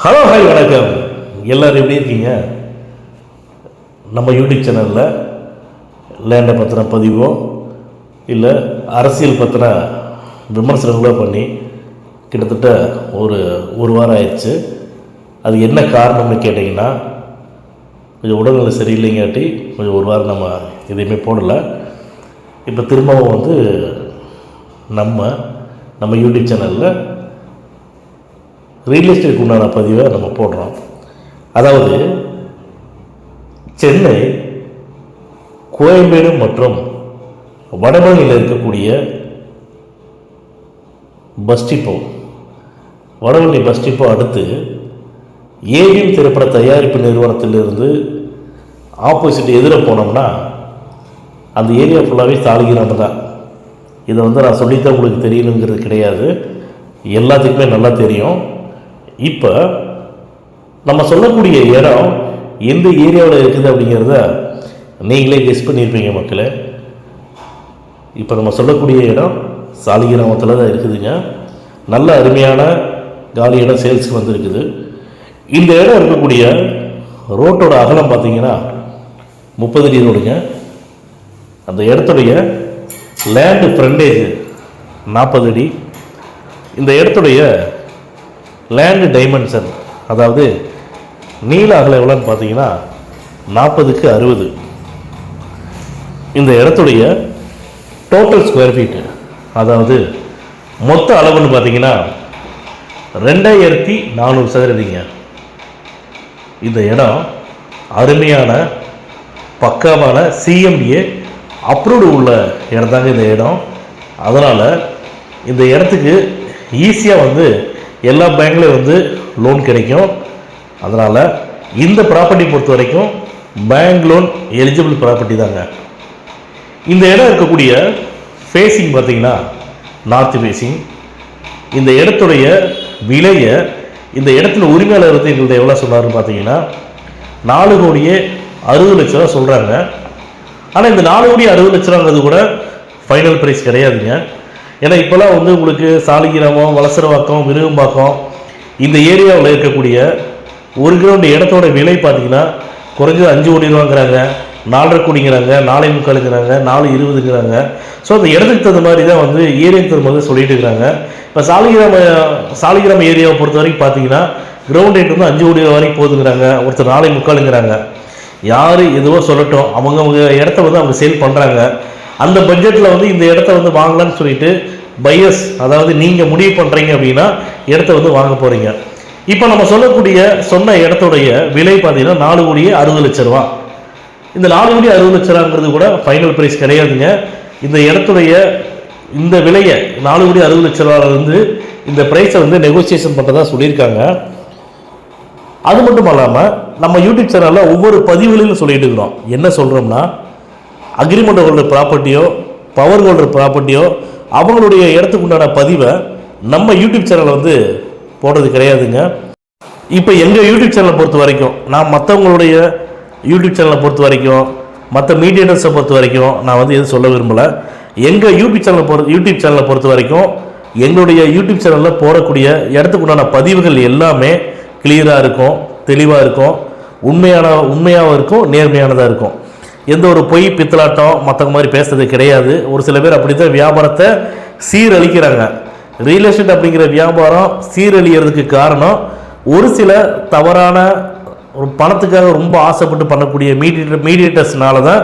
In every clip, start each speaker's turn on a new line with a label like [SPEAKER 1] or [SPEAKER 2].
[SPEAKER 1] Hello hi வணக்கம். எல்லோரும் எப்படி இருக்கீங்க? நம்ம யூடியூப் சேனலில் லேண்டை பற்றின பதிவோ இல்லை அரசியல் பற்றின விமர்சனங்களோ பண்ணி கிட்டத்தட்ட ஒரு வாரம் ஆயிடுச்சு. அது என்ன காரணம்னு கேட்டிங்கன்னா, கொஞ்சம் உடல்நிலை சரியில்லைங்காட்டி கொஞ்சம் ஒரு வாரம் நம்ம எதையுமே போடலை. இப்போ திரும்பவும் நம்ம யூடியூப் சேனலில் ரியல் எஸ்டேட்டுக்கு உண்டான பதிவை நம்ம போடுறோம். அதாவது சென்னை, கோயம்பேடு மற்றும் வடபழனியில் இருக்கக்கூடிய bus depot, Vadapalani bus depot அடுத்து ஏவிஎம் திரைப்பட தயாரிப்பு நிறுவனத்திலிருந்து ஆப்போசிட் எதிர போனோம்னா அந்த ஏரியா ஃபுல்லாகவே சாலிகிராமம் தான். இதை நான் சொல்லித்தான் உங்களுக்கு தெரியணுங்கிறது கிடையாது, எல்லாத்துக்குமே நல்லா தெரியும். இப்போ நம்ம சொல்லக்கூடிய இடம் எந்த ஏரியாவில் இருக்குது அப்படிங்கிறத நீங்களே கெஸ் பண்ணியிருப்பீங்க மக்களே. இப்போ நம்ம சொல்லக்கூடிய இடம் சாலிகிராமத்தில் தான் இருக்குதுங்க. நல்ல அருமையான காலி இடம் சேல்ஸுக்கு வந்துருக்குது. இந்த இடம் இருக்கக்கூடிய ரோட்டோட அகலம் பார்த்தீங்கன்னா 30 அடி ரோடுங்க. அந்த இடத்துடைய லேண்டு ஃப்ரண்டேஜ் 40 அடி. இந்த இடத்துடைய லேண்டு டைமென்ஷன், அதாவது நீள அகலம் எவ்வளோன்னு பார்த்தீங்கன்னா 40க்கு 60. இந்த இடத்துடைய டோட்டல் ஸ்கொயர் ஃபீட்டு, அதாவது மொத்த அளவுன்னு பார்த்தீங்கன்னா 2400 சதுரடிங்க. இந்த இடம் அருமையான பக்காவான சிஎம்டிஏ அப்ரூவ்டு உள்ள இடம் தாங்க இந்த இடம். அதனால் இந்த இடத்துக்கு ஈஸியாக எல்லா பேங்க்லேயும் லோன் கிடைக்கும். அதனால் இந்த ப்ராப்பர்ட்டி பொறுத்த வரைக்கும் பேங்க் லோன் எலிஜிபிள் ப்ராப்பர்ட்டி தாங்க. இந்த இடம் இருக்கக்கூடிய ஃபேஸிங் பார்த்திங்கன்னா நார்த் ஃபேஸிங். இந்த இடத்துடைய விலையை இந்த இடத்துல உரிமையாளர் எங்கள்கிட்ட எவ்வளோ சொன்னார்னு பார்த்தீங்கன்னா 4,60,00,000 ரூபா சொல்கிறாங்க. ஆனால் இந்த 4,60,00,000 ரூபாங்கிறது கூட ஃபைனல் ப்ரைஸ் கிடையாதுங்க. ஏன்னா இப்போலாம் உங்களுக்கு சாலிகிராமம், வலசரவாக்கம், விருகம்பாக்கம் இந்த ஏரியாவில் இருக்கக்கூடிய ஒரு கிரவுண்ட் இடத்தோட விலை பார்த்தீங்கன்னா குறைஞ்சது 5 கோடி ரூபாங்கிறாங்க, 4.5 கோடிங்கிறாங்க, 4.25ங்கிறாங்க, 4.20ங்கிறாங்க. ஸோ அந்த இடத்துக்கு தகுந்த மாதிரி தான் ஏரியாவுக்கு தகுந்த மாதிரி சொல்லிட்டு இருக்கிறாங்க. இப்போ சாலிகிராம ஏரியாவை பொறுத்த வரைக்கும் பார்த்தீங்கன்னா கிரவுண்ட் ரேட் 5 கோடி ரூபா வரைக்கும் போகுதுங்கிறாங்க, ஒருத்தர் 4.25ங்கிறாங்க. யார் எதுவோ சொல்லட்டும், அவங்க இடத்த அவங்க சேல் பண்ணுறாங்க. அந்த பட்ஜெட்டில் இந்த இடத்த வாங்கலான்னு சொல்லிட்டு பையர்ஸ், அதாவது நீங்கள் முடிவு பண்ணுறீங்க அப்படின்னா இடத்த வாங்க போகிறீங்க. இப்போ நம்ம சொன்ன இடத்துடைய விலை பார்த்தீங்கன்னா 4,60,00,000 ரூபா. இந்த 4,60,00,000 ரூபாங்கிறது கூட ஃபைனல் ப்ரைஸ் கிடையாதுங்க. இந்த இடத்துடைய இந்த விலையை 4,60,00,000 ரூபாயிலிருந்து இந்த ப்ரைஸை நெகோசியேஷன் பண்ணுறதா சொல்லியிருக்காங்க. அது மட்டும் இல்லாமல் நம்ம யூடியூப் சேனலில் ஒவ்வொரு பதிவுகளிலும் சொல்லிட்டு இருக்கிறோம். என்ன சொல்கிறோம்னா, அக்ரிமெண்ட் ஹோல்டர் ப்ராப்பர்ட்டியோ, பவர் ஹோல்டர் ப்ராப்பர்ட்டியோ அவங்களுடைய இடத்துக்கு உண்டான பதிவை நம்ம யூடியூப் சேனலில் போடுறது கிடையாதுங்க. இப்போ எங்கள் யூடியூப் சேனலை பொறுத்த வரைக்கும், நான் மற்றவங்களுடைய யூடியூப் சேனலை பொறுத்த வரைக்கும், மற்ற மீடியேட்டர்ஸை பொறுத்த வரைக்கும் நான் எதுவும் சொல்ல விரும்பலை. எங்கள் யூடியூப் சேனலை பொறுத்த வரைக்கும் எங்களுடைய யூடியூப் சேனலில் போடக்கூடிய இடத்துக்கு உண்டான பதிவுகள் எல்லாமே கிளியராக இருக்கும், தெளிவாக இருக்கும், உண்மையாகவும் இருக்கும், நேர்மையானதாக இருக்கும். எந்த ஒரு பொய் பித்தலாட்டம் மற்றவங்க மாதிரி பேசுறது கிடையாது. ஒரு சில பேர் அப்படி தான் வியாபாரத்தை சீரழிக்கிறாங்க. ரியல் எஸ்டேட் அப்படிங்கிற வியாபாரம் சீரழிகிறதுக்கு காரணம் ஒரு சில தவறான ஒரு பணத்துக்காக ரொம்ப ஆசைப்பட்டு பண்ணக்கூடிய மீடியேட்டர்ஸ்னால தான்.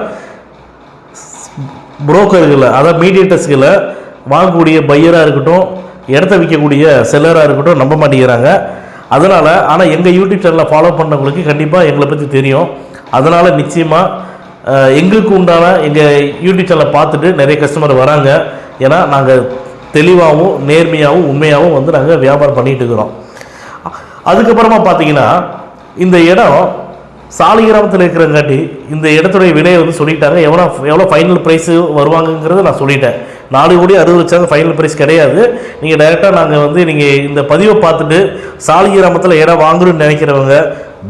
[SPEAKER 1] புரோக்கர்களை, அதாவது மீடியேட்டர்ஸ்களை வாங்கக்கூடிய பையராக இருக்கட்டும், இடத்த விற்கக்கூடிய செல்லராக இருக்கட்டும் நம்ப மாட்டேங்கிறாங்க. அதனால் ஆனால் எங்கள் யூடியூப் சேனலை ஃபாலோ பண்ணவங்களுக்கு கண்டிப்பாக எங்களை பற்றி தெரியும். அதனால் நிச்சயமாக எங்களுக்கு உண்டான எங்கள் யூடியூப் சேனலை பார்த்துட்டு நிறைய கஸ்டமர் வராங்க. ஏன்னா நாங்கள் தெளிவாகவும் நேர்மையாகவும் உண்மையாகவும் நாங்கள் வியாபாரம் பண்ணிகிட்டு இருக்கிறோம். அதுக்கப்புறமா பார்த்தீங்கன்னா இந்த இடம் சாலிகிராமத்தில் இருக்கிறங்காட்டி இந்த இடத்துடைய விலையை சொல்லிட்டாங்க. எவ்வளோ ஃபைனல் ப்ரைஸு வருவாங்கங்கிறத நான் சொல்லிட்டேன். 4,60,00,000 ஃபைனல் ப்ரைஸ் கிடையாது. நீங்கள் டைரெக்டாக நாங்கள் நீங்கள் இந்த பதிவை பார்த்துட்டு சாலிகிராமத்தில் இடம் வாங்கணும்னு நினைக்கிறவங்க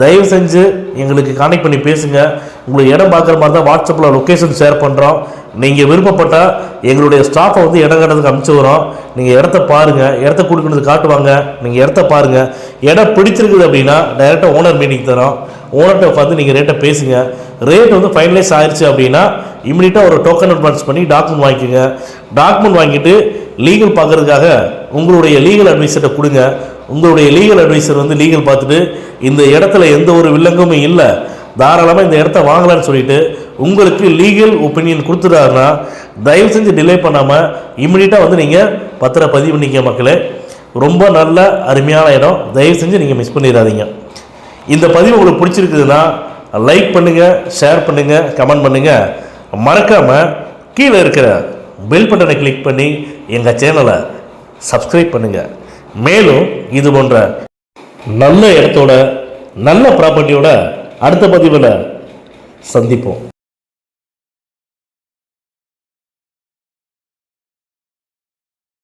[SPEAKER 1] தயவு செஞ்சு எங்களுக்கு கான்டெக்ட் பண்ணி பேசுங்க. உங்களுக்கு இடம் பார்க்குற மாதிரி தான் வாட்ஸ்அப்பில் லொக்கேஷன் ஷேர் பண்ணுறோம். நீங்கள் விருப்பப்பட்டால் எங்களுடைய ஸ்டாஃபை வந்து இடம் கட்டுறதுக்கு அனுப்பிச்சி வரோம். நீங்கள் இடத்த பாருங்கள், இடத்த கொடுக்கறது காட்டுவாங்க. நீங்கள் இடத்த பாருங்கள், இடம் பிடிச்சிருக்குது அப்படின்னா டைரெக்டாக ஓனர் மீட்டிங் தரோம். ஓனர்கிட்ட உட்காந்து நீங்கள் ரேட்டை பேசுங்க. ரேட் வந்து ஃபைனலைஸ் ஆயிடுச்சு அப்படின்னா இமீடியட்டாக ஒரு டோக்கன் அட்வான்ஸ் பண்ணி டாக்குமெண்ட் வாங்கிக்கோங்க. டாக்குமெண்ட் வாங்கிட்டு லீகல் பார்க்கறதுக்காக உங்களுடைய லீகல் அட்வைசர்கிட்ட கொடுங்க. உங்களுடைய லீகல் அட்வைசர் வந்து லீகல் பார்த்துட்டு இந்த இடத்துல எந்த ஒரு வில்லங்கமும் இல்லை, தாராளமாக இந்த இடத்த வாங்கலான்னு சொல்லிட்டு உங்களுக்கு லீகல் ஒப்பீனியன் கொடுத்துட்டாருன்னா தயவு செஞ்சு டிலே பண்ணாமல் இமீடியட்டாக வந்து நீங்கள் பத்திரப்பதிவு பண்ணிக்க மக்களே. ரொம்ப நல்ல அருமையான இடம், தயவு செஞ்சு நீங்கள் மிஸ் பண்ணிடாதீங்க. இந்த பதிவு உங்களுக்கு பிடிச்சிருக்குதுன்னா லைக் பண்ணுங்கள், ஷேர் பண்ணுங்கள், கமெண்ட் பண்ணுங்கள். மறக்காமல் கீழே இருக்கிற பெல் பட்டனை கிளிக் பண்ணி எங்கள் சேனலை சப்ஸ்கிரைப் பண்ணுங்கள். மேலும் இது போன்ற நல்ல இடத்தோட நல்ல ப்ராப்பர்ட்டியோட அடுத்த பதிவில் சந்திப்போம்.